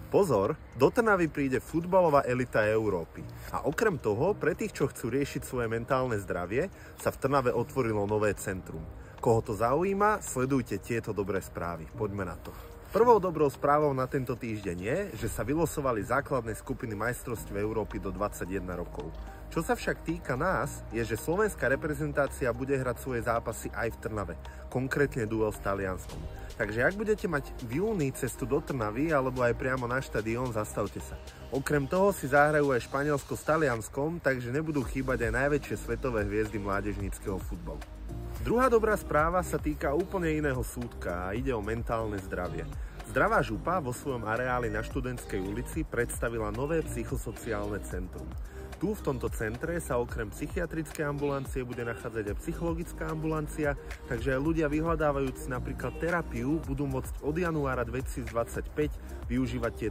Pozor, do Trnavy príde futbalová elita Európy. A okrem toho, pre tých, čo chcú riešiť svoje mentálne zdravie, sa v Trnave otvorilo nové centrum. Koho to zaujíma, sledujte tieto dobré správy. Poďme na to. Prvou dobrou správou na tento týždeň je, že sa vylosovali základné skupiny majstrovstiev Európy do 21 rokov. Čo sa však týka nás, je, že slovenská reprezentácia bude hrať svoje zápasy aj v Trnave, konkrétne duel s Talianskom. Takže ak budete mať v júni cestu do Trnavy alebo aj priamo na štadión, zastavte sa. Okrem toho si zahrajú aj Španielsko s Talianskom, takže nebudú chýbať aj najväčšie svetové hviezdy mládežníckeho futbalu. Druhá dobrá správa sa týka úplne iného súdka a ide o mentálne zdravie. Zdravá župa vo svojom areáli na Študentskej ulici predstavila nové psychosociálne centrum. Tu v tomto centre sa okrem psychiatrickej ambulancie bude nachádzať aj psychologická ambulancia, takže aj ľudia vyhľadávajúci napríklad terapiu budú môcť od januára 2025 využívať